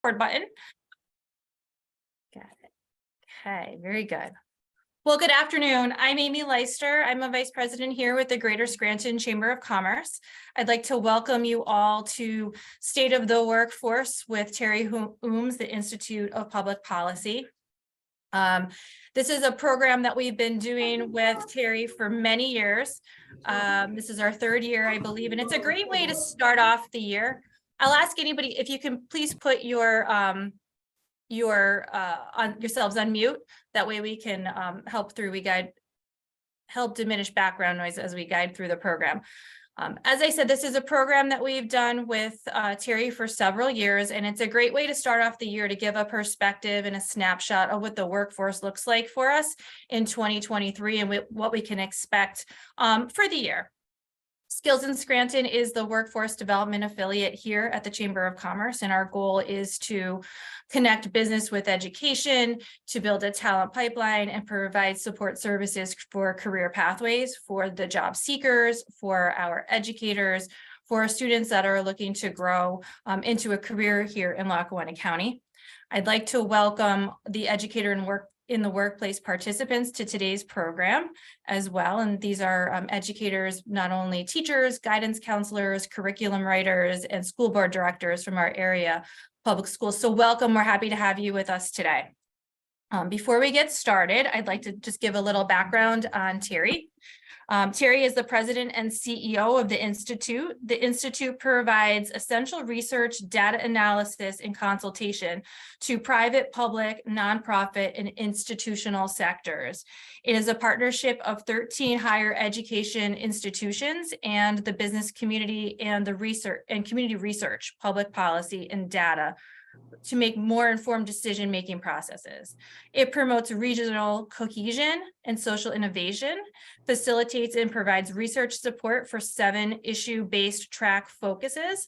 record button. Got it. Okay, very good. Well, good afternoon. I'm Amy Leister. I'm a vice president here with the Greater Scranton Chamber of Commerce. I'd like to welcome you all to State of the Workforce with Terry Ooms, the Institute of Public Policy. This is a program that we've been doing with Terry for many years. This is our third year, I believe, and it's a great way to start off the year. I'll ask anybody if you can please put yourselves on mute. That way we can help diminish background noise as we guide through the program. As I said, this is a program that we've done with Terry for several years, and it's a great way to start off the year to give a perspective and a snapshot of what the workforce looks like for us in 2023 and what we can expect for the year. Skills in Scranton is the workforce development affiliate here at the Chamber of Commerce, and our goal is to connect business with education, to build a talent pipeline, and provide support services for career pathways for the job seekers, for our educators, for students that are looking to grow into a career here in Lackawanna County. I'd like to welcome the educator and in the workplace participants to today's program as well. And these are educators, not only teachers, guidance counselors, curriculum writers, and school board directors from our area public schools. So welcome, we're happy to have you with us today. Before we get started, I'd like to just give a little background on Terry. Terry is the president and CEO of the Institute. The Institute provides essential research, data analysis, and consultation to private, public, nonprofit, and institutional sectors. It is a partnership of 13 higher education institutions and the business community and the research and community research, public policy, and data to make more informed decision-making processes. It promotes regional cohesion and social innovation, facilitates and provides research support for 7 issue-based track focuses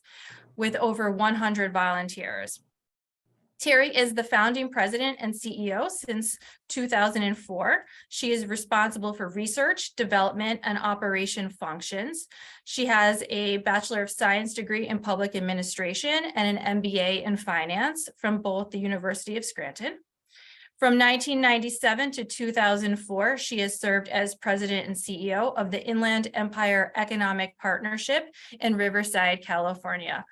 with over 100 volunteers. Terry is the founding president and CEO since 2004. She is responsible for research, development, and operation functions. She has a Bachelor of Science degree in public administration and an MBA in finance from both the University of Scranton. From 1997 to 2004, she has served as president and CEO of the Inland Empire Economic Partnership in Riverside, California.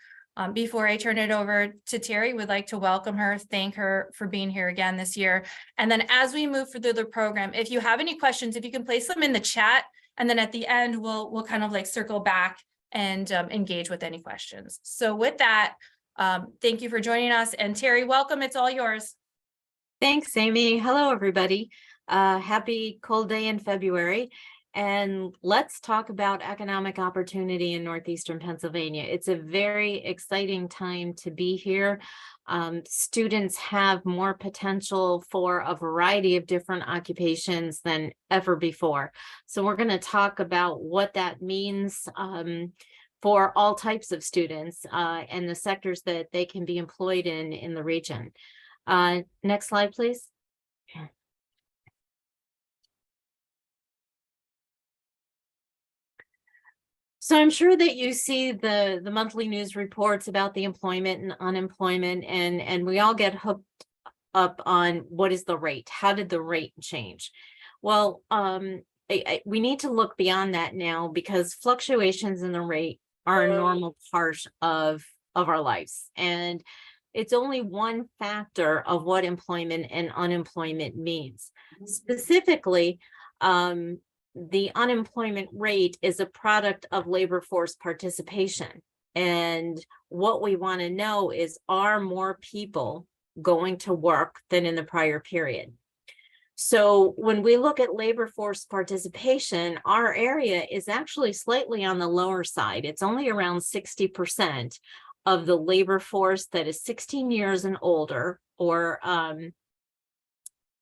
Before I turn it over to Terry, we'd like to welcome her, thank her for being here again this year. And then as we move through the program, if you have any questions, if you can place them in the chat, and then at the end, we'll kind of like circle back and engage with any questions. So with that, thank you for joining us. And Terry, welcome, it's all yours. Thanks, Amy. Hello, everybody. Happy cold day in February. And let's talk about economic opportunity in Northeastern Pennsylvania. It's a very exciting time to be here. Students have more potential for a variety of different occupations than ever before. So we're going to talk about what that means for all types of students and the sectors that they can be employed in the region. Next slide, please. So I'm sure that you see the monthly news reports about the employment and unemployment, and we all get hooked up on what is the rate? How did the rate change? Well, we need to look beyond that now because fluctuations in the rate are a normal part of our lives. And it's only one factor of what employment and unemployment means. Specifically, the unemployment rate is a product of labor force participation. And what we want to know is, are more people going to work than in the prior period? So when we look at labor force participation, our area is actually slightly on the lower side. It's only around 60% of the labor force that is 16 years and older, or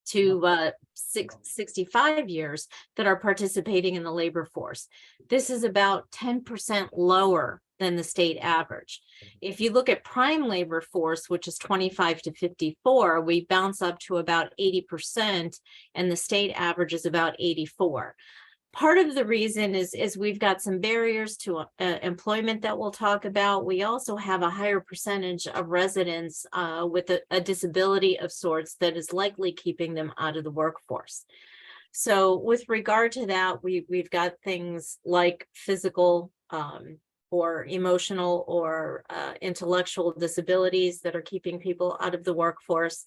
to 65 years that are participating in the labor force. This is about 10% lower than the state average. If you look at prime labor force, which is 25 to 54, we bounce up to about 80%, and the state average is about 84. Part of the reason is we've got some barriers to employment that we'll talk about. We also have a higher percentage of residents with a disability of sorts that is likely keeping them out of the workforce. So with regard to that, we've got things like physical or emotional or intellectual disabilities that are keeping people out of the workforce.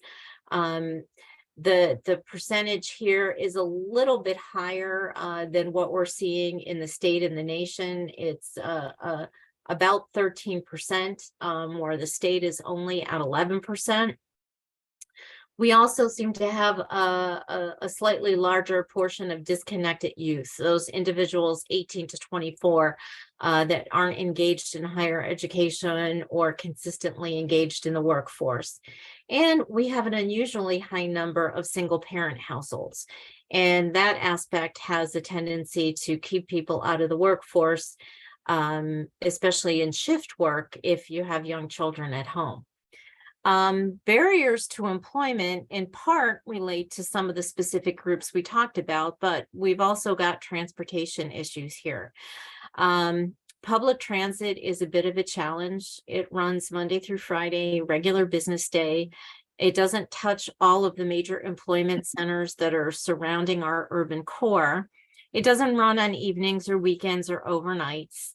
The percentage here is a little bit higher than what we're seeing in the state and the nation. It's about 13%, where the state is only at 11%. We also seem to have a slightly larger portion of disconnected youth, those individuals 18 to 24 that aren't engaged in higher education or consistently engaged in the workforce. And we have an unusually high number of single parent households. And that aspect has a tendency to keep people out of the workforce, especially in shift work if you have young children at home. Barriers to employment in part relate to some of the specific groups we talked about, but we've also got transportation issues here. Public transit is a bit of a challenge. It runs Monday through Friday, regular business day. It doesn't touch all of the major employment centers that are surrounding our urban core. It doesn't run on evenings or weekends or overnights.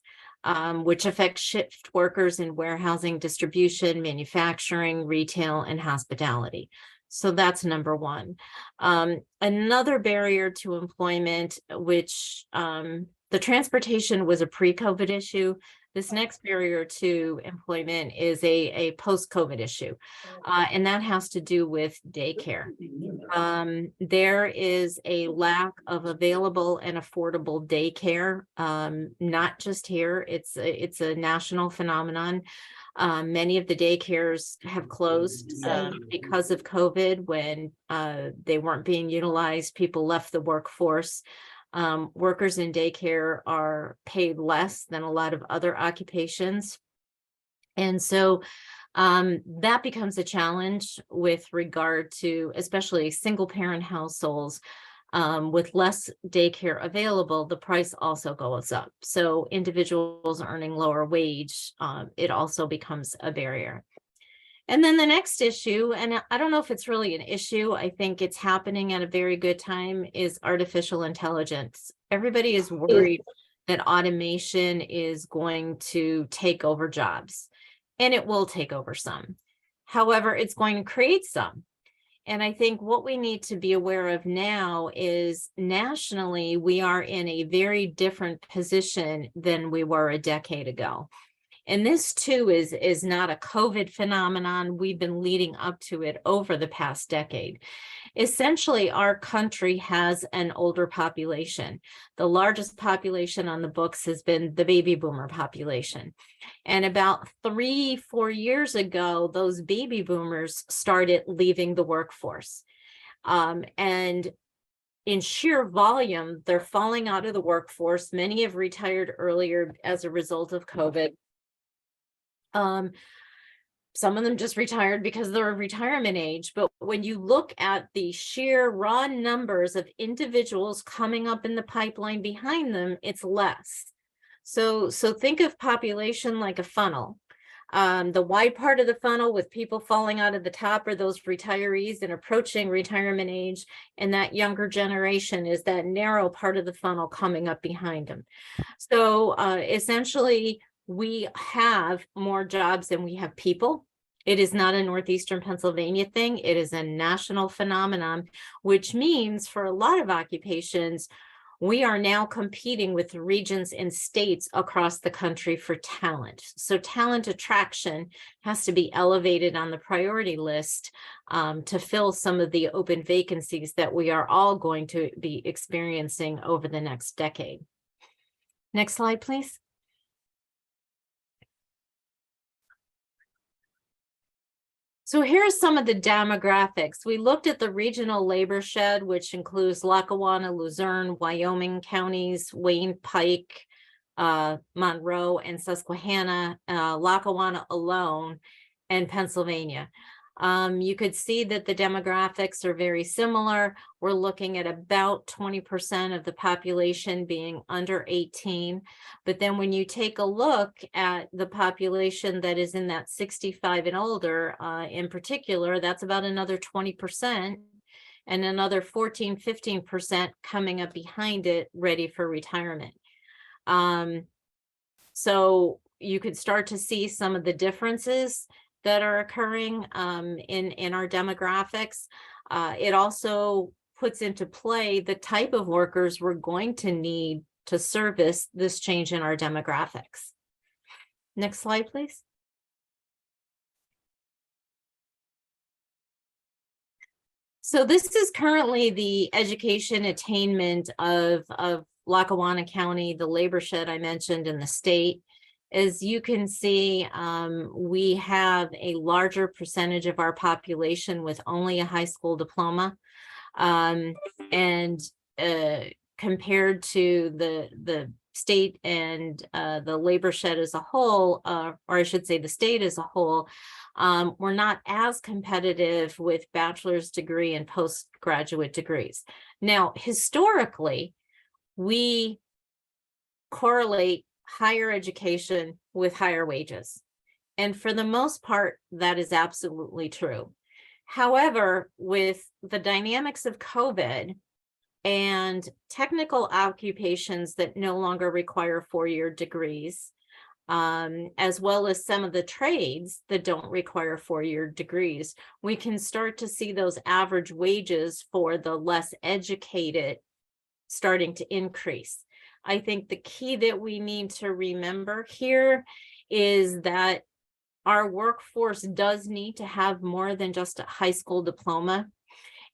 Which affects shift workers in warehousing, distribution, manufacturing, retail, and hospitality. So that's number one. Another barrier to employment, which the transportation was a pre-COVID issue. This next barrier to employment is a post-COVID issue, and that has to do with daycare. There is a lack of available and affordable daycare, not just here. It's a national phenomenon. Many of the daycares have closed because of COVID when they weren't being utilized. People left the workforce. Workers in daycare are paid less than a lot of other occupations. And so that becomes a challenge with regard to especially single parent households with less daycare available. The price also goes up. So individuals earning lower wage, it also becomes a barrier. And then the next issue, and I don't know if it's really an issue, I think it's happening at a very good time, is artificial intelligence. Everybody is worried that automation is going to take over jobs, and it will take over some. However, it's going to create some. And I think what we need to be aware of now is nationally, we are in a very different position than we were a decade ago. And this too is not a COVID phenomenon. We've been leading up to it over the past decade. Essentially, our country has an older population. The largest population on the books has been the baby boomer population. And about 3-4 years ago, those baby boomers started leaving the workforce. And in sheer volume, they're falling out of the workforce. Many have retired earlier as a result of COVID. Some of them just retired because they're retirement age. But when you look at the sheer raw numbers of individuals coming up in the pipeline behind them, it's less. So think of population like a funnel. The wide part of the funnel with people falling out of the top are those retirees and approaching retirement age. And that younger generation is that narrow part of the funnel coming up behind them. So essentially, we have more jobs than we have people. It is not a Northeastern Pennsylvania thing. It is a national phenomenon, which means for a lot of occupations, we are now competing with regions and states across the country for talent. So talent attraction has to be elevated on the priority list to fill some of the open vacancies that we are all going to be experiencing over the next decade. Next slide, please. So here's some of the demographics. We looked at the regional labor shed, which includes Lackawanna, Luzerne, Wyoming counties, Wayne, Pike, Monroe, and Susquehanna, Lackawanna alone, and Pennsylvania. You could see that the demographics are very similar. We're looking at about 20% of the population being under 18. But then when you take a look at the population that is in that 65 and older, in particular, that's about another 20%, and another 14-15% coming up behind it, ready for retirement. So you could start to see some of the differences that are occurring in our demographics. It also puts into play the type of workers we're going to need to service this change in our demographics. Next slide, please. So this is currently the education attainment of Lackawanna County, the labor shed I mentioned in the state. As you can see, we have a larger percentage of our population with only a high school diploma. And compared to the state and the labor shed as a whole, or I should say the state as a whole, we're not as competitive with bachelor's degree and postgraduate degrees. Now, historically, we correlate higher education with higher wages. And for the most part, that is absolutely true. However, with the dynamics of COVID and technical occupations that no longer require four-year degrees, as well as some of the trades that don't require four-year degrees, we can start to see those average wages for the less educated starting to increase. I think the key that we need to remember here is that our workforce does need to have more than just a high school diploma.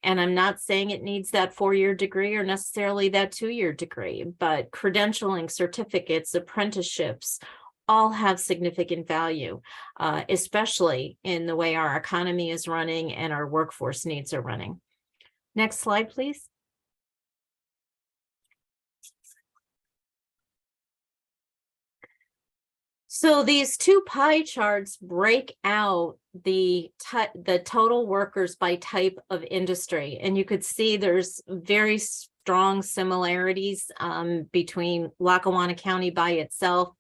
And I'm not saying it needs that four-year degree or necessarily that two-year degree, but credentialing, certificates, apprenticeships, all have significant value, especially in the way our economy is running and our workforce needs are running. Next slide, please. So these two pie charts break out the total workers by type of industry. And you could see there's very strong similarities between Lackawanna County by itself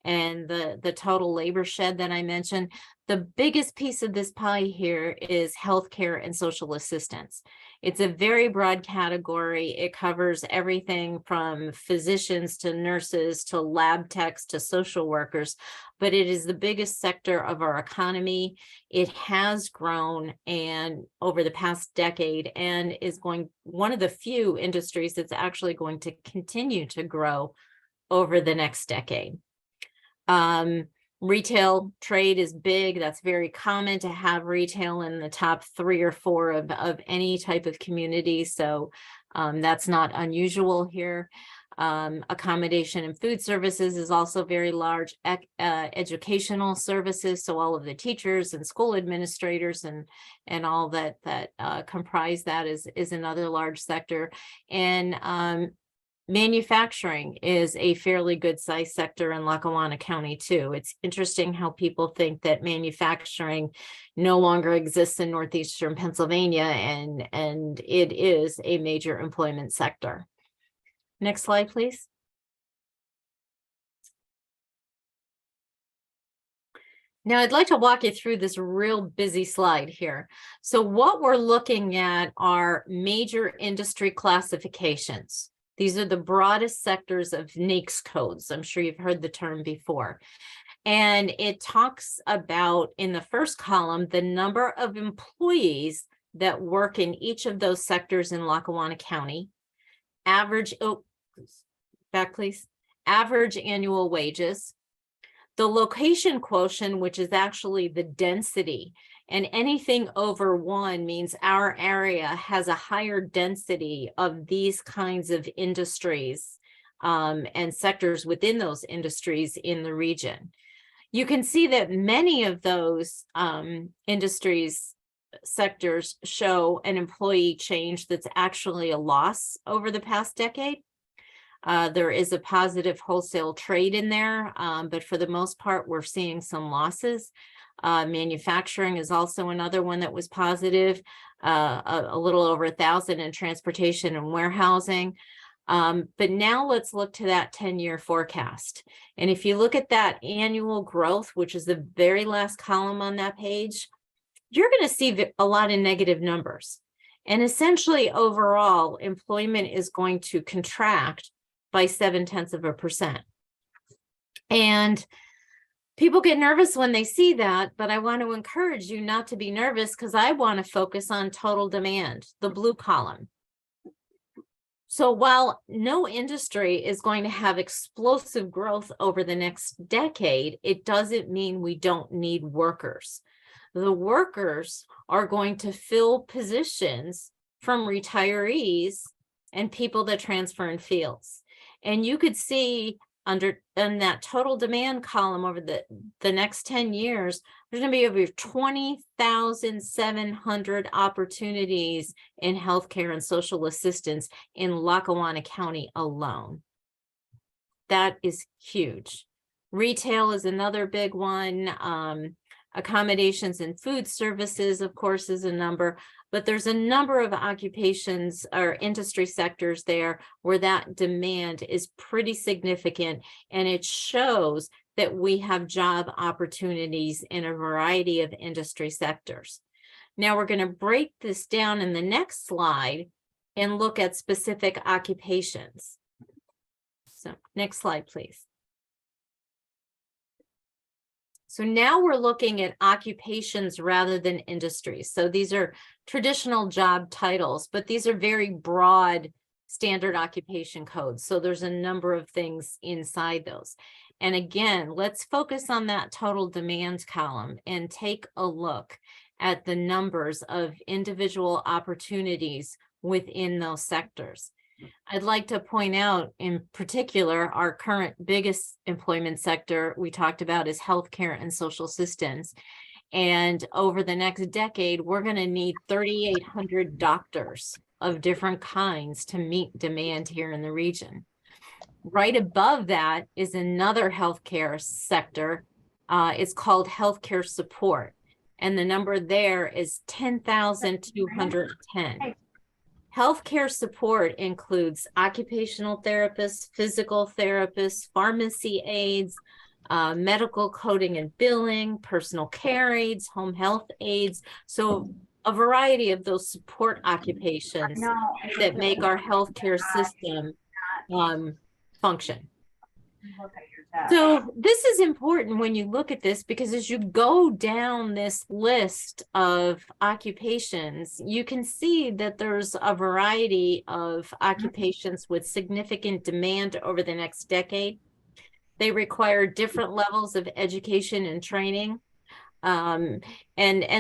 and the total labor shed that I mentioned. The biggest piece of this pie here is healthcare and social assistance. It's a very broad category. It covers everything from physicians to nurses to lab techs to social workers, but it is the biggest sector of our economy. It has grown and over the past decade and is one of the few industries that's actually going to continue to grow over the next decade. Retail trade is big. That's very common to have retail in the top 3 or 4 of any type of community. So that's not unusual here. Accommodation and food services is also very large. Educational services, so all of the teachers and school administrators and all that comprise that is another large sector. And manufacturing is a fairly good sized sector in Lackawanna County too. It's interesting how people think that manufacturing no longer exists in northeastern Pennsylvania, and it is a major employment sector. Next slide, please. Now I'd like to walk you through this real busy slide here. So what we're looking at are major industry classifications. These are the broadest sectors of NAICS codes. I'm sure you've heard the term before. And it talks about, in the first column, the number of employees that work in each of those sectors in Lackawanna County, average, back please, average annual wages, the location quotient, which is actually the density. And anything over 1 means our area has a higher density of these kinds of industries and sectors within those industries in the region. You can see that many of those industries sectors show an employee change that's actually a loss over the past decade. There is a positive wholesale trade in there, but for the most part, we're seeing some losses. Manufacturing is also another one that was positive, a little over 1,000 in transportation and warehousing. But now let's look to that 10-year forecast. And if you look at that annual growth, which is the very last column on that page, you're going to see a lot of negative numbers. And essentially, overall, employment is going to contract by 0.7%. And people get nervous when they see that, but I want to encourage you not to be nervous, because I want to focus on total demand, the blue column. So while no industry is going to have explosive growth over the next decade, it doesn't mean we don't need workers. The workers are going to fill positions from retirees and people that transfer in fields. And you could see in that total demand column over the next 10 years, there's going to be over 20,700 opportunities in healthcare and social assistance in Lackawanna County alone. That is huge. Retail is another big one. Accommodations and food services, of course, is a number, but there's a number of occupations or industry sectors there where that demand is pretty significant, and it shows that we have job opportunities in a variety of industry sectors. Now we're going to break this down in the next slide and look at specific occupations. So next slide, please. So now we're looking at occupations rather than industries. So these are traditional job titles, but these are very broad standard occupation codes. So there's a number of things inside those. And again, let's focus on that total demand column and take a look at the numbers of individual opportunities within those sectors. I'd like to point out in particular, our current biggest employment sector we talked about is healthcare and social assistance. And over the next decade, we're going to need 3,800 doctors of different kinds to meet demand here in the region. Right above that is another healthcare sector. It's called healthcare support. And the number there is 10,210. Healthcare support includes occupational therapists, physical therapists, pharmacy aides, medical coding and billing, personal care aides, home health aides. So a variety of those support occupations that make our healthcare system function. So this is important when you look at this, because as you go down this list of occupations, you can see that there's a variety of occupations with significant demand over the next decade. They require different levels of education and training. And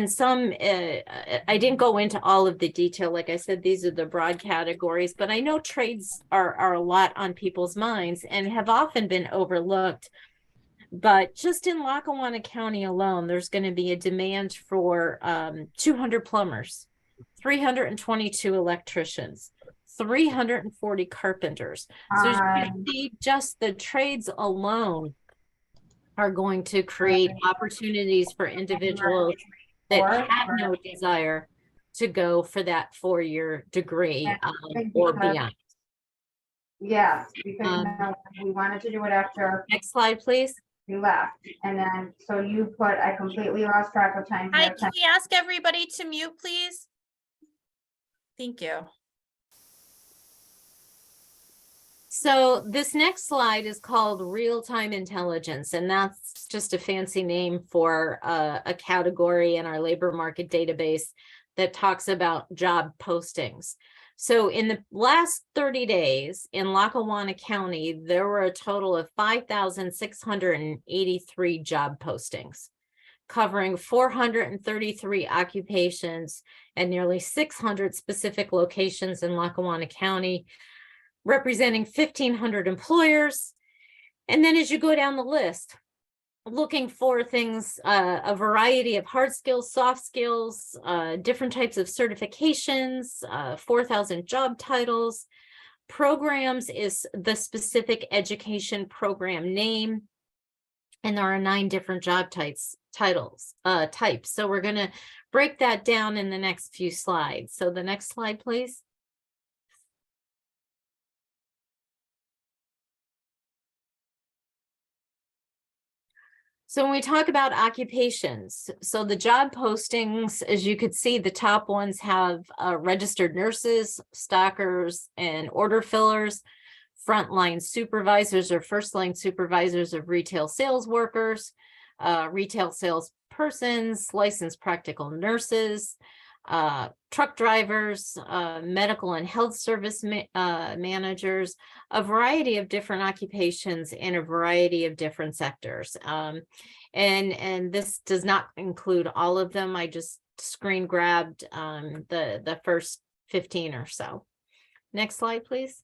some, I didn't go into all of the detail. Like I said, these are the broad categories, but I know trades are a lot on people's minds and have often been overlooked. But just in Lackawanna County alone, there's going to be a demand for 200 plumbers, 322 electricians, 340 carpenters. So as you can see, just the trades alone are going to create opportunities for individuals that have no desire to go for that 4-year degree or beyond. Yes, because we wanted to do it after Next slide, please. you left. And then, so you put, I completely lost track of time. Hi, can we ask everybody to mute, please? Thank you. So this next slide is called RealTime Intelligence, and that's just a fancy name for a category in our labor market database that talks about job postings. So in the last 30 days in Lackawanna County, there were a total of 5,683 job postings, covering 433 occupations and nearly 600 specific locations in Lackawanna County, representing 1,500 employers. And then as you go down the list, looking for things, a variety of hard skills, soft skills, different types of certifications, 4,000 job titles. Programs is the specific education program name. And there are 9 different job types types. So we're going to break that down in the next few slides. So the next slide, please. So when we talk about occupations, so the job postings, as you could see, the top ones have registered nurses, stockers, and order fillers, frontline supervisors or first line supervisors of retail sales workers, retail sales persons, licensed practical nurses, truck drivers, medical and health service managers, a variety of different occupations in a variety of different sectors. And this does not include all of them. I just screen grabbed the first 15 or so. Next slide, please.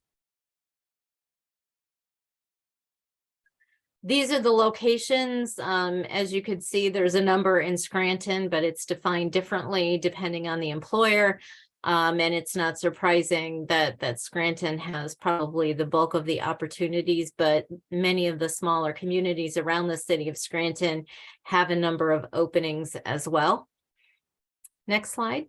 These are the locations. As you could see, there's a number in Scranton, but it's defined differently depending on the employer. And it's not surprising that Scranton has probably the bulk of the opportunities, but many of the smaller communities around the city of Scranton have a number of openings as well. Next slide.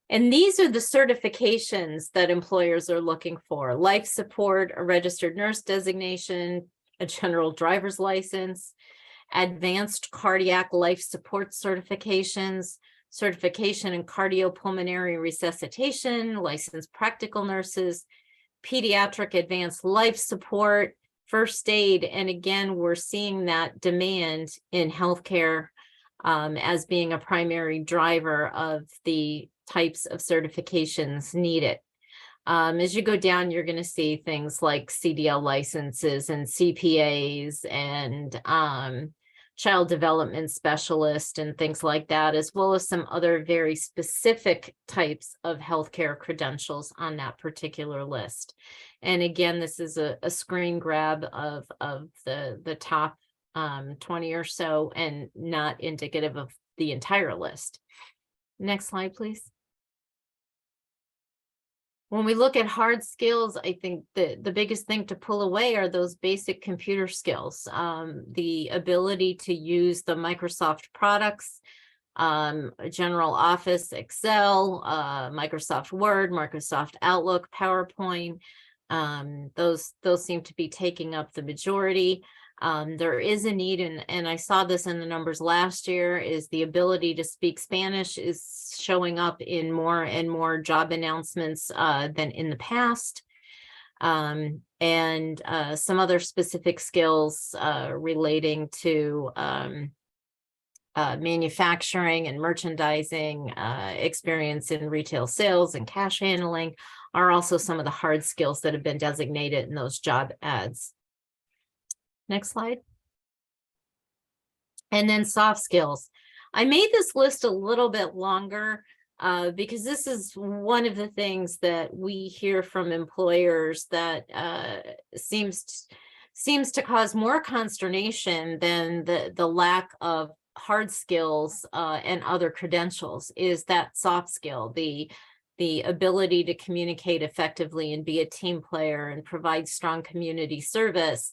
And these are the certifications that employers are looking for: life support, a registered nurse designation, a general driver's license, advanced cardiac life support certifications, certification in cardiopulmonary resuscitation, licensed practical nurses, pediatric advanced life support, first aid. And again, we're seeing that demand in healthcare as being a primary driver of the types of certifications needed. As you go down, you're going to see things like CDL licenses and CPAs and child development specialist and things like that, as well as some other very specific types of healthcare credentials on that particular list. And again, this is a screen grab of the top 20 or so, and not indicative of the entire list. Next slide, please. When we look at hard skills, I think the biggest thing to pull away are those basic computer skills, the ability to use the Microsoft products, General Office, Excel, Microsoft Word, Microsoft Outlook, PowerPoint. Those seem to be taking up the majority. There is a need, and I saw this in the numbers last year, is the ability to speak Spanish is showing up in more and more job announcements than in the past. And some other specific skills relating to manufacturing and merchandising, experience in retail sales and cash handling are also some of the hard skills that have been designated in those job ads. Next slide. And then soft skills. I made this list a little bit longer because this is one of the things that we hear from employers that seems to cause more consternation than the lack of hard skills and other credentials, is that soft skill, the ability to communicate effectively and be a team player and provide strong community service.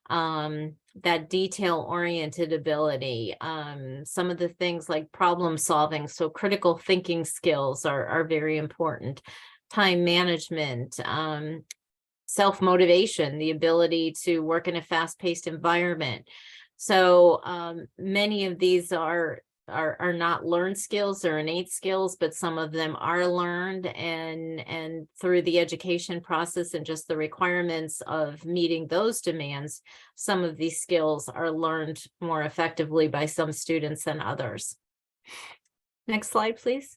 That detail-oriented ability, some of the things like problem solving, so critical thinking skills are very important. Time management, self-motivation, the ability to work in a fast-paced environment. So many of these are not learned skills or innate skills, but some of them are learned, and through the education process and just the requirements of meeting those demands, some of these skills are learned more effectively by some students than others. Next slide, please.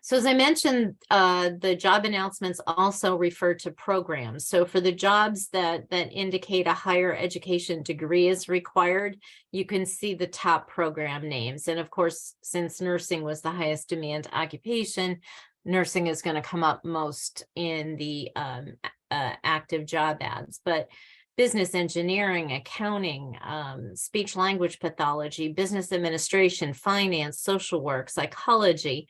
So as I mentioned, the job announcements also refer to programs. So for the jobs that indicate a higher education degree is required, you can see the top program names. And of course, since nursing was the highest demand occupation, nursing is going to come up most in the active job ads. But business engineering, accounting, speech language pathology, business administration, finance, social work, psychology,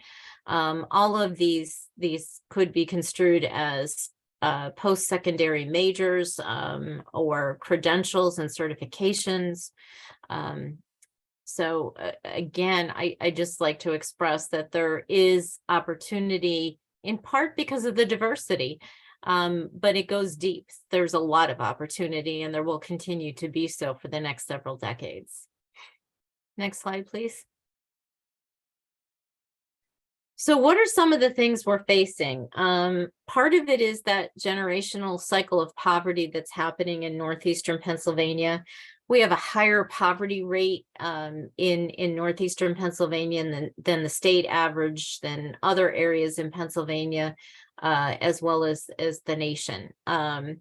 all of these could be construed as post-secondary majors or credentials and certifications. So again, I just like to express that there is opportunity in part because of the diversity, but it goes deep. There's a lot of opportunity and there will continue to be so for the next several decades. Next slide, please. So what are some of the things we're facing? Part of it is that generational cycle of poverty that's happening in northeastern Pennsylvania. We have a higher poverty rate in northeastern Pennsylvania than the state average, than other areas in Pennsylvania, as well as the nation. And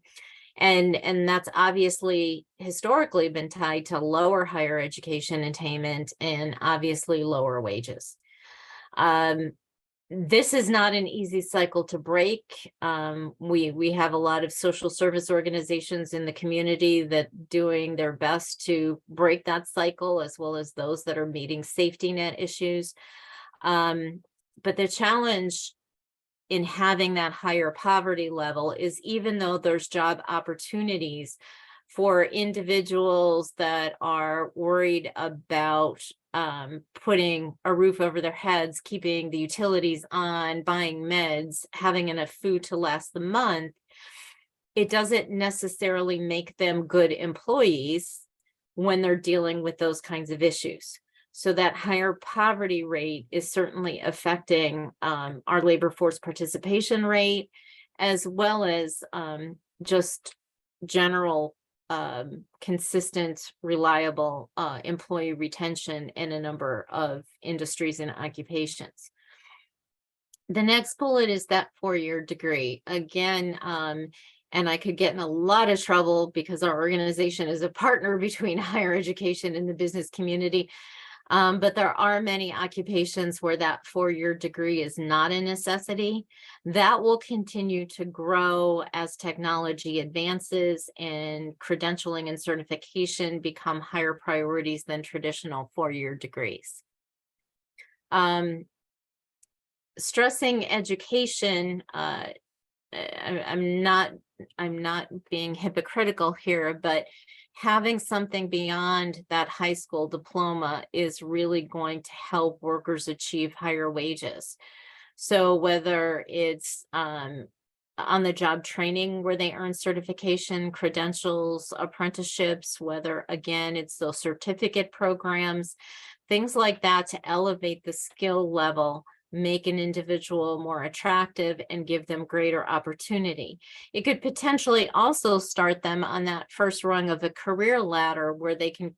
that's obviously historically been tied to lower higher education attainment and obviously lower wages. This is not an easy cycle to break. We have a lot of social service organizations in the community that doing their best to break that cycle, as well as those that are meeting safety net issues. But the challenge in having that higher poverty level is, even though there's job opportunities for individuals that are worried about putting a roof over their heads, keeping the utilities on, buying meds, having enough food to last the month, it doesn't necessarily make them good employees when they're dealing with those kinds of issues. So that higher poverty rate is certainly affecting our labor force participation rate, as well as just general consistent, reliable employee retention in a number of industries and occupations. The next bullet is that 4-year degree. Again, and I could get in a lot of trouble because our organization is a partner between higher education and the business community. But there are many occupations where that 4-year degree is not a necessity. That will continue to grow as technology advances and credentialing and certification become higher priorities than traditional 4-year degrees. Stressing education, I'm not being hypocritical here, but having something beyond that high school diploma is really going to help workers achieve higher wages. So whether it's on the job training where they earn certification, credentials, apprenticeships, whether again, it's those certificate programs, things like that to elevate the skill level, make an individual more attractive and give them greater opportunity. It could potentially also start them on that first rung of a career ladder where they can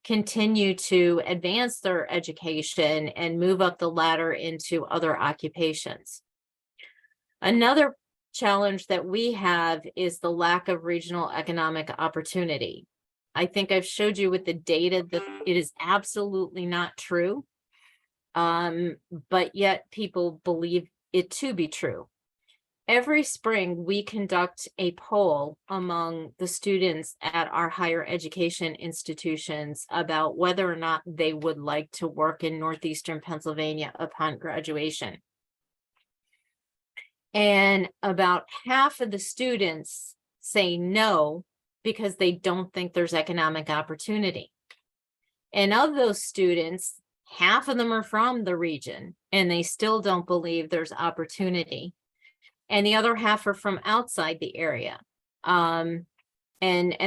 continue to advance their education and move up the ladder into other occupations. Another challenge that we have is the lack of regional economic opportunity. I think I've showed you with the data that it is absolutely not true. But yet people believe it to be true. Every spring, we conduct a poll among the students at our higher education institutions about whether or not they would like to work in northeastern Pennsylvania upon graduation. And about half of the students say no because they don't think there's economic opportunity. And of those students, half of them are from the region and they still don't believe there's opportunity. And the other half are from outside the area. And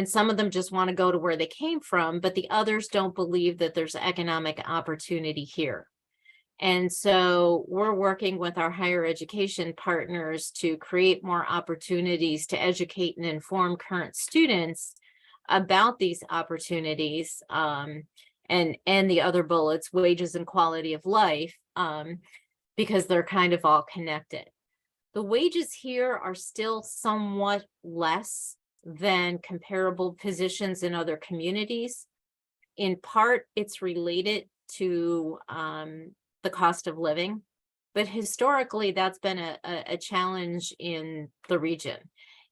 some of them just want to go to where they came from, but the others don't believe that there's economic opportunity here. And so we're working with our higher education partners to create more opportunities to educate and inform current students about these opportunities. And the other bullets, wages and quality of life, because they're kind of all connected. The wages here are still somewhat less than comparable positions in other communities. In part, it's related to the cost of living, but historically that's been a challenge in the region.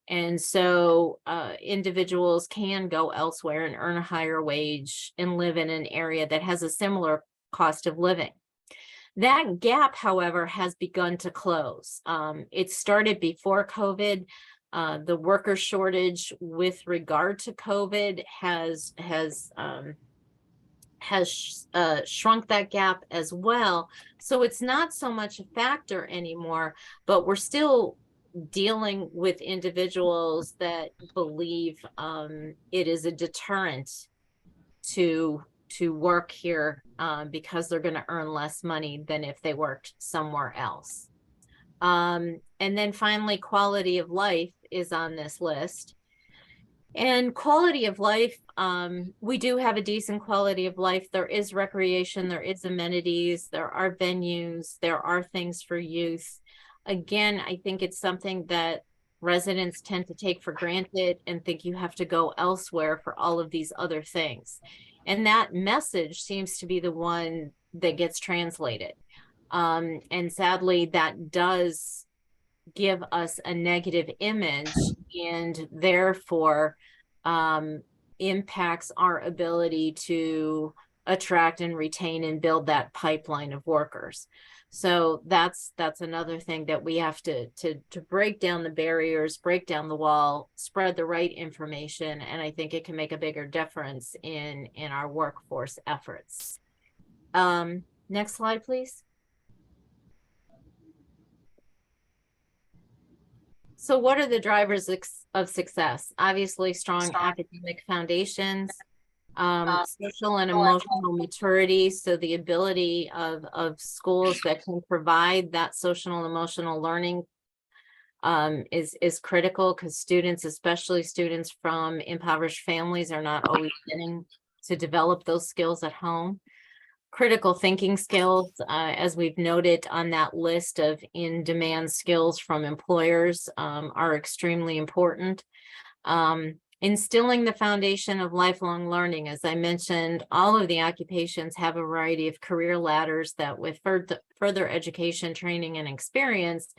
And so individuals can go elsewhere and earn a higher wage and live in an area that has a similar cost of living. That gap, however, has begun to close. It started before COVID, The worker shortage with regard to COVID has shrunk that gap as well. So it's not so much a factor anymore, but we're still dealing with individuals that believe it is a deterrent to work here because they're going to earn less money than if they worked somewhere else. And then finally, quality of life is on this list. And quality of life, we do have a decent quality of life. There is recreation, there is amenities, there are venues, there are things for youth. Again, I think it's something that residents tend to take for granted and think you have to go elsewhere for all of these other things. And that message seems to be the one that gets translated. And sadly, that does give us a negative image and therefore impacts our ability to attract and retain and build that pipeline of workers. So that's another thing that we have to break down the barriers, break down the wall, spread the right information, and I think it can make a bigger difference in our workforce efforts. Next slide, please. So what are the drivers of success? Obviously, strong academic foundations, social and emotional maturity. So the ability of schools that can provide that social and emotional learning is critical, because students, especially students from impoverished families, are not always getting to develop those skills at home. Critical thinking skills, as we've noted on that list of in-demand skills from employers, are extremely important. Instilling the foundation of lifelong learning. As I mentioned, all of the occupations have a variety of career ladders that with further education, training, and experience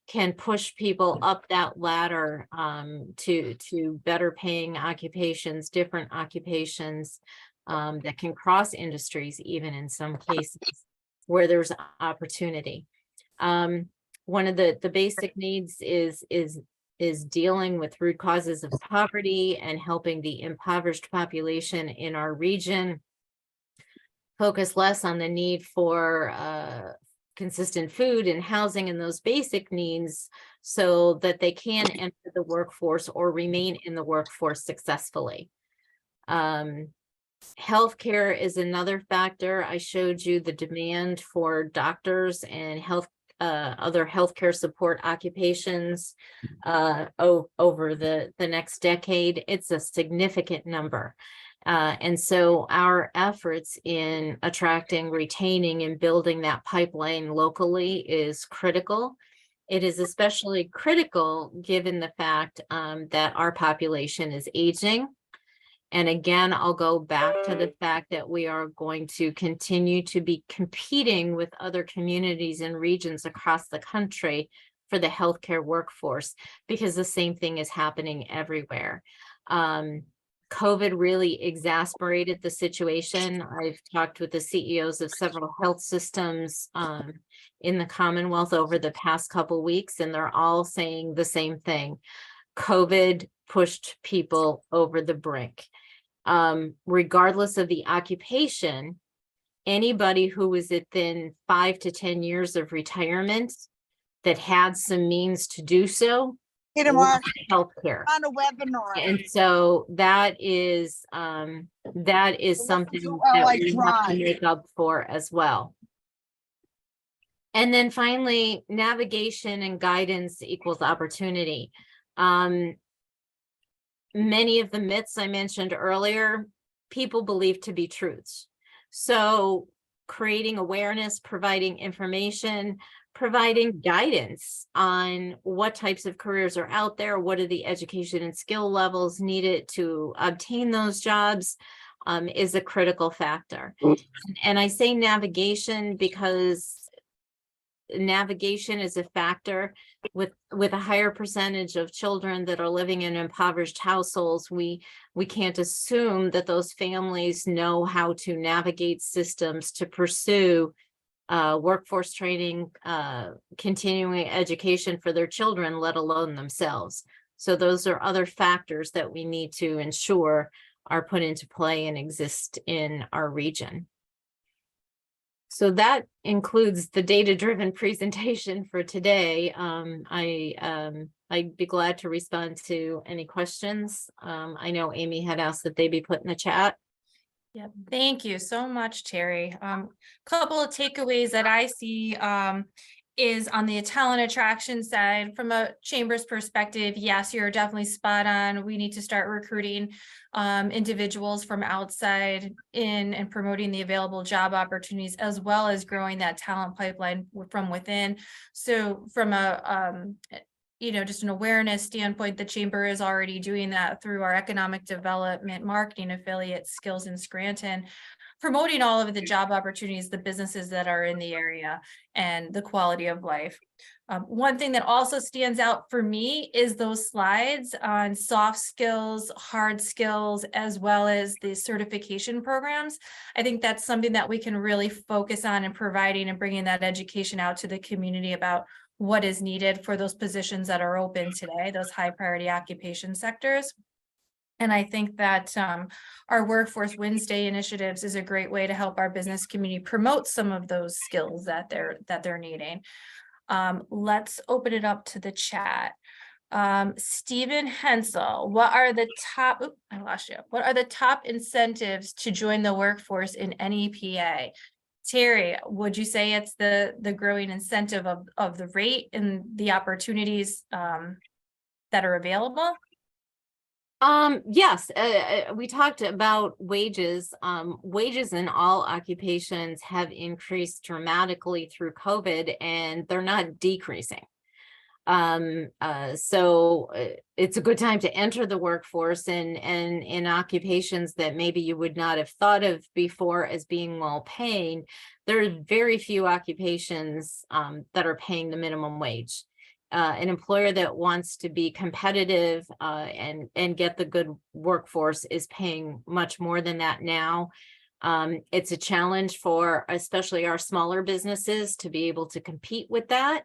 can push people up that ladder to better paying occupations, different occupations, that can cross industries, even in some cases where there's opportunity. One of the basic needs is dealing with root causes of poverty and helping the impoverished population in our region focus less on the need for consistent food and housing and those basic needs, so that they can enter the workforce or remain in the workforce successfully. Healthcare is another factor. I showed you the demand for doctors and other healthcare support occupations over the next decade. It's a significant number. And so our efforts in attracting, retaining, and building that pipeline locally is critical. It is especially critical given the fact that our population is aging. And again, I'll go back to the fact that we are going to continue to be competing with other communities and regions across the country for the healthcare workforce, because the same thing is happening everywhere. COVID really exacerbated the situation. I've talked with the CEOs of several health systems in the Commonwealth over the past couple of weeks, and they're all saying the same thing. COVID pushed people over the brink. Regardless of the occupation, anybody who was within 5 to 10 years of retirement that had some means to do so lost healthcare. On a webinar. And so that is something that we have to make up for as well. And then finally, navigation and guidance equals opportunity. Many of the myths I mentioned earlier, people believe to be truths. So creating awareness, providing information, providing guidance on what types of careers are out there, what are the education and skill levels needed to obtain those jobs, is a critical factor. And I say navigation because navigation is a factor with a higher percentage of children that are living in impoverished households. We can't assume that those families know how to navigate systems to pursue workforce training, continuing education for their children, let alone themselves. So those are other factors that we need to ensure are put into play and exist in our region. So that includes the data-driven presentation for today. I'd be glad to respond to any questions. I know Amy had asked that they be put in the chat. Yeah, thank you so much, Terry. Couple of takeaways that I see is on the talent attraction side. From a chamber's perspective, yes, you're definitely spot on. We need to start recruiting individuals from outside in and promoting the available job opportunities, as well as growing that talent pipeline from within. So from a just an awareness standpoint, the chamber is already doing that through our economic development marketing affiliate Skills in Scranton, promoting all of the job opportunities, the businesses that are in the area, and the quality of life. One thing that also stands out for me is those slides on soft skills, hard skills, as well as the certification programs. I think that's something that we can really focus on in providing and bringing that education out to the community about what is needed for those positions that are open today, those high priority occupation sectors. And I think that our Workforce Wednesday initiatives is a great way to help our business community promote some of those skills that they're needing. Let's open it up to the chat. Stephen Hensel, what are the top, I lost you. What are the top incentives to join the workforce in NEPA? Terry, would you say it's the growing incentive of the rate and the opportunities that are available? Yes, we talked about wages. Wages in all occupations have increased dramatically through COVID, and they're not decreasing. So it's a good time to enter the workforce, and in occupations that maybe you would not have thought of before as being well paying. There are very few occupations that are paying the minimum wage. An employer that wants to be competitive and get the good workforce is paying much more than that now. It's a challenge for especially our smaller businesses to be able to compete with that.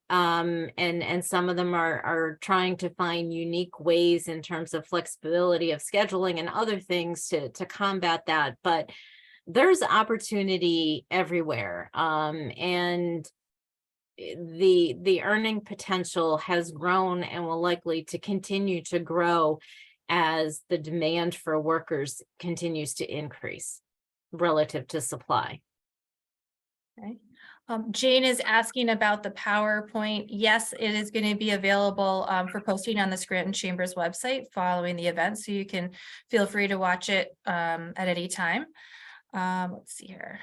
And some of them are trying to find unique ways in terms of flexibility of scheduling and other things to combat that. But there's opportunity everywhere. And the earning potential has grown and will likely to continue to grow as the demand for workers continues to increase relative to supply. Okay. Jane is asking about the PowerPoint. Yes, it is going to be available for posting on the Scranton Chamber's website following the event, so you can feel free to watch it at any time. Let's see here.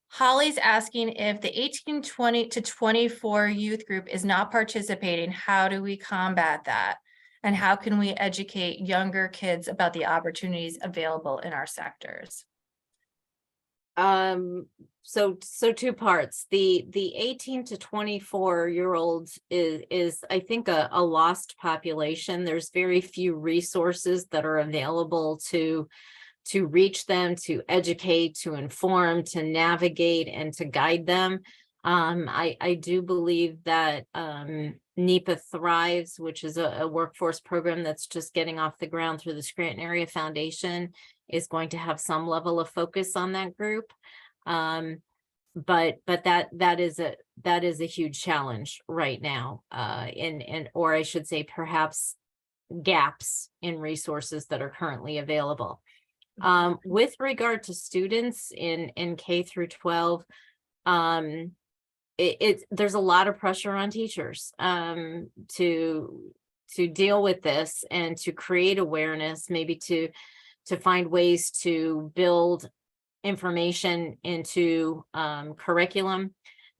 Holly's asking if the 18 to 24 youth group is not participating, how do we combat that? And how can we educate younger kids about the opportunities available in our sectors? So two parts. The 18 to 24-year-olds is I think a lost population. There's very few resources that are available to reach them, to educate, to inform, to navigate, and to guide them. I do believe that NEPA Thrives, which is a workforce program that's just getting off the ground through the Scranton Area Foundation, is going to have some level of focus on that group. But that is a huge challenge right now, or I should say perhaps gaps in resources that are currently available. With regard to students in K through 12, there's a lot of pressure on teachers to deal with this and to create awareness, maybe to find ways to build information into curriculum.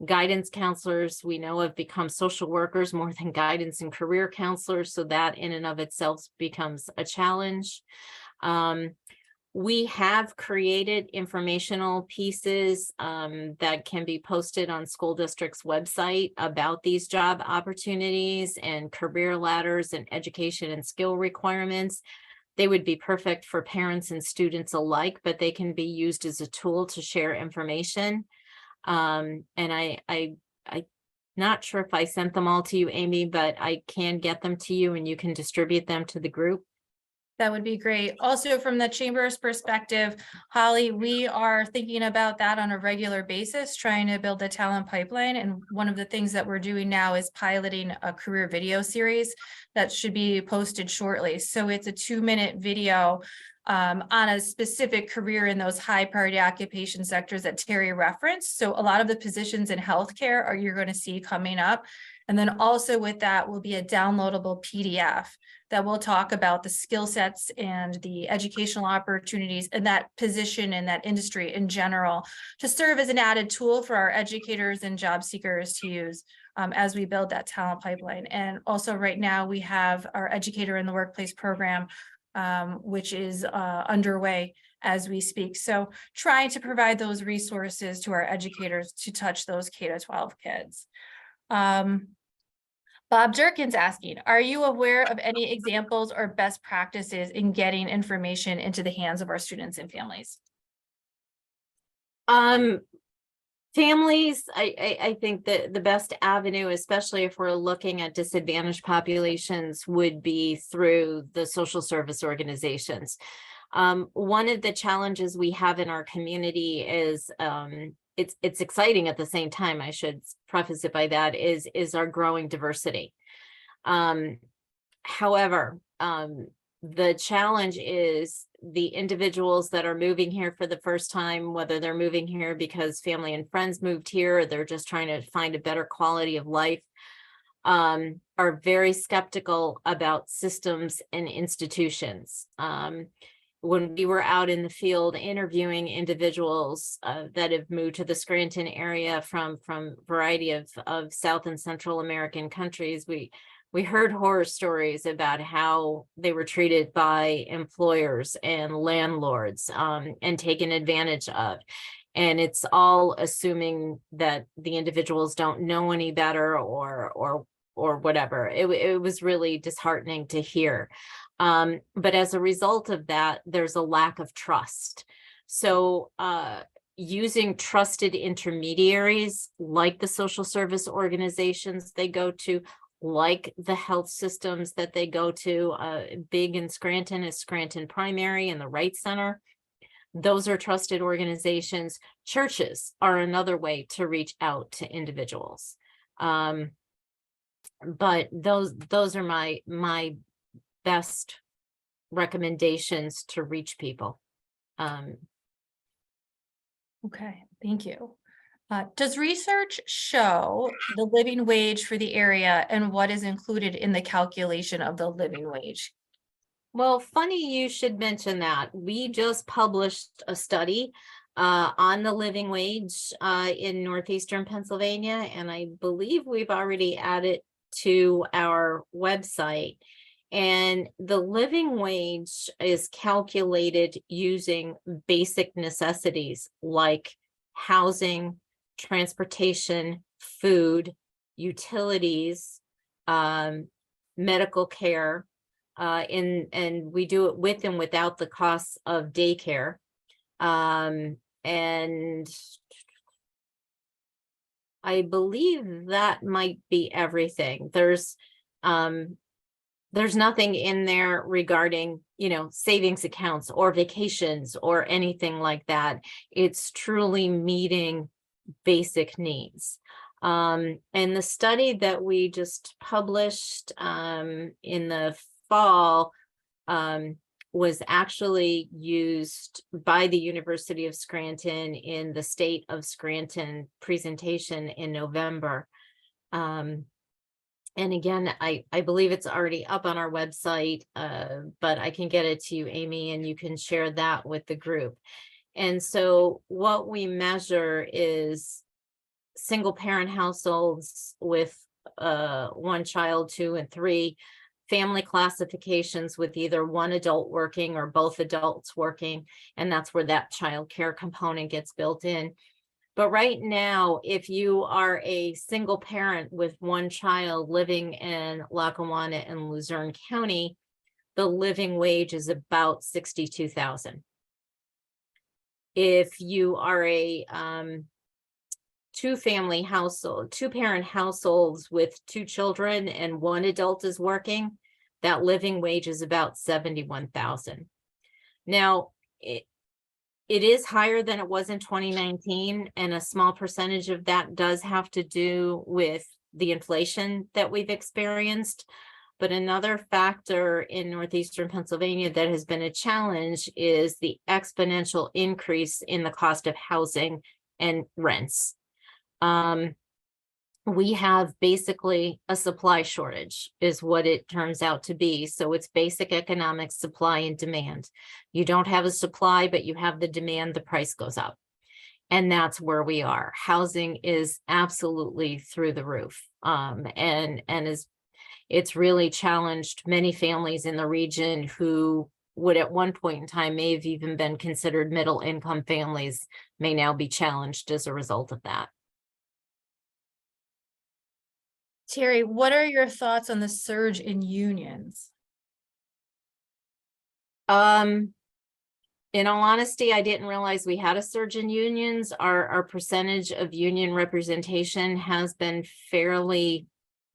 Guidance counselors, we know, have become social workers more than guidance and career counselors, so that in and of itself becomes a challenge. We have created informational pieces that can be posted on school district's website about these job opportunities and career ladders and education and skill requirements. They would be perfect for parents and students alike, but they can be used as a tool to share information. And I Not sure if I sent them all to you, Amy, but I can get them to you and you can distribute them to the group. That would be great. Also, from the chamber's perspective, Holly, we are thinking about that on a regular basis, trying to build a talent pipeline. And one of the things that we're doing now is piloting a career video series that should be posted shortly. So it's a 2-minute video on a specific career in those high priority occupation sectors that Terry referenced. So a lot of the positions in healthcare are you're going to see coming up. And then also with that will be a downloadable PDF that will talk about the skill sets and the educational opportunities in that position in that industry in general to serve as an added tool for our educators and job seekers to use as we build that talent pipeline. And also right now we have our Educator in the Workplace program, which is underway as we speak. So trying to provide those resources to our educators to touch those K-12 kids. Bob Jerkins asking, are you aware of any examples or best practices in getting information into the hands of our students and families? Families, I think that the best avenue, especially if we're looking at disadvantaged populations, would be through the social service organizations. One of the challenges we have in our community is it's exciting at the same time, I should preface it by that, is our growing diversity. However, the challenge is the individuals that are moving here for the first time, whether they're moving here because family and friends moved here, or they're just trying to find a better quality of life, are very skeptical about systems and institutions. When we were out in the field interviewing individuals that have moved to the Scranton area from variety of South and Central American countries, we heard horror stories about how they were treated by employers and landlords and taken advantage of. And it's all assuming that the individuals don't know any better or whatever. It was really disheartening to hear. But as a result of that, there's a lack of trust. So using trusted intermediaries like the social service organizations they go to, like the health systems that they go to, big in Scranton is Scranton Primary and the Wright Center. Those are trusted organizations. Churches are another way to reach out to individuals. But those are my best recommendations to reach people. Okay, thank you. Does research show the living wage for the area and what is included in the calculation of the living wage? Well, funny you should mention that. We just published a study on the living wage in northeastern Pennsylvania, and I believe we've already added to our website. And the living wage is calculated using basic necessities like housing, transportation, food, utilities, medical care, and we do it with and without the costs of daycare. And I believe that might be everything. There's nothing in there regarding, savings accounts or vacations or anything like that. It's truly meeting basic needs. And the study that we just published in the fall was actually used by the University of Scranton in the State of Scranton presentation in November. And again, I believe it's already up on our website, but I can get it to you, Amy, and you can share that with the group. And so what we measure is single parent households with 1 child, 2 and 3, family classifications with either one adult working or both adults working, and that's where that child care component gets built in. But right now, if you are a single parent with 1 child living in Lackawanna and Luzerne County, the living wage is about $62,000. If you are a two-parent households with 2 children and 1 adult is working, that living wage is about 71,000. Now, it is higher than it was in 2019, and a small percentage of that does have to do with the inflation that we've experienced. But another factor in northeastern Pennsylvania that has been a challenge is the exponential increase in the cost of housing and rents. We have basically a supply shortage is what it turns out to be. So it's basic economics, supply and demand. You don't have a supply, but you have the demand, the price goes up. And that's where we are. Housing is absolutely through the roof. It's really challenged many families in the region who would at one point in time may have even been considered middle income families may now be challenged as a result of that. Terry, what are your thoughts on the surge in unions? In all honesty, I didn't realize we had a surge in unions. Our percentage of union representation has been fairly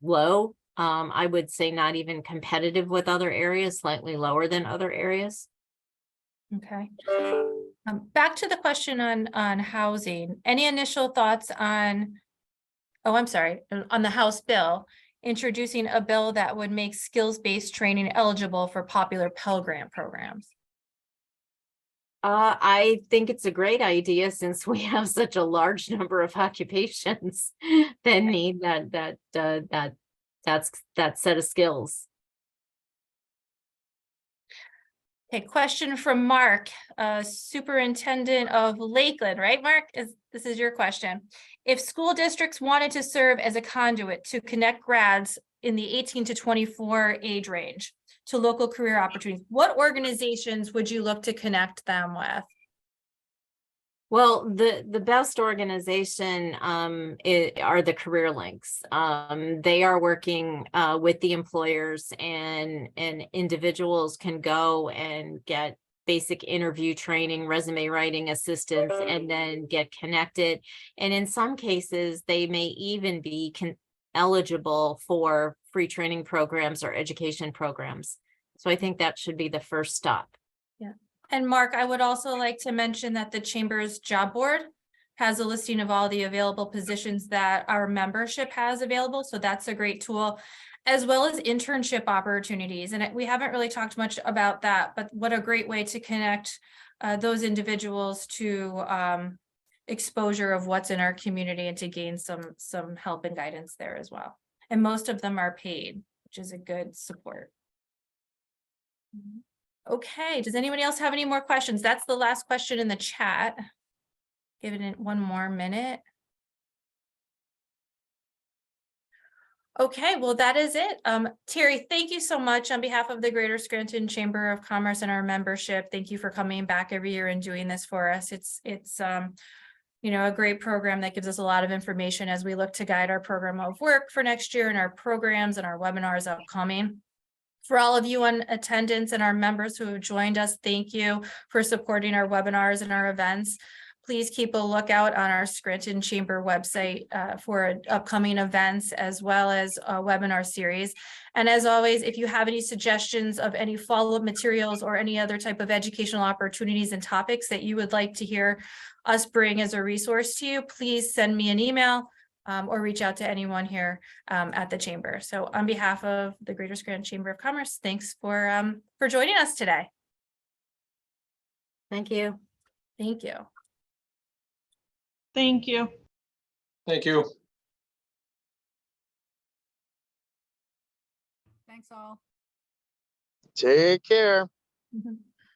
low. I would say not even competitive with other areas, slightly lower than other areas. Okay. Back to the question on housing. Any initial thoughts on, on the House bill, introducing a bill that would make skills-based training eligible for popular Pell Grant programs? I think it's a great idea since we have such a large number of occupations that need that set of skills. Okay, question from Mark, Superintendent of Lakeland, right, Mark? This is your question. If school districts wanted to serve as a conduit to connect grads in the 18 to 24 age range to local career opportunities, what organizations would you look to connect them with? Well, the best organization are the career links. They are working with the employers, and individuals can go and get basic interview training, resume writing assistance, and then get connected. And in some cases, they may even be eligible for free training programs or education programs. So I think that should be the first stop. Yeah. And Mark, I would also like to mention that the Chamber's job board has a listing of all the available positions that our membership has available. So that's a great tool, as well as internship opportunities. And we haven't really talked much about that, but what a great way to connect those individuals to exposure of what's in our community and to gain some help and guidance there as well. And most of them are paid, which is a good support. Okay, does anybody else have any more questions? That's the last question in the chat. Giving it one more minute. Okay, well, that is it. Terry, thank you so much on behalf of the Greater Scranton Chamber of Commerce and our membership. Thank you for coming back every year and doing this for us. It's you know, a great program that gives us a lot of information as we look to guide our program of work for next year and our programs and our webinars upcoming. For all of you in attendance and our members who have joined us, thank you for supporting our webinars and our events. Please keep a lookout on our Scranton Chamber website for upcoming events as well as a webinar series. And as always, if you have any suggestions of any follow-up materials or any other type of educational opportunities and topics that you would like to hear us bring as a resource to you, please send me an email or reach out to anyone here at the Chamber. So on behalf of the Greater Scranton Chamber of Commerce, thanks for joining us today. Thank you. Thank you. Thank you. Thank you. Thanks all. Take care. Mhm.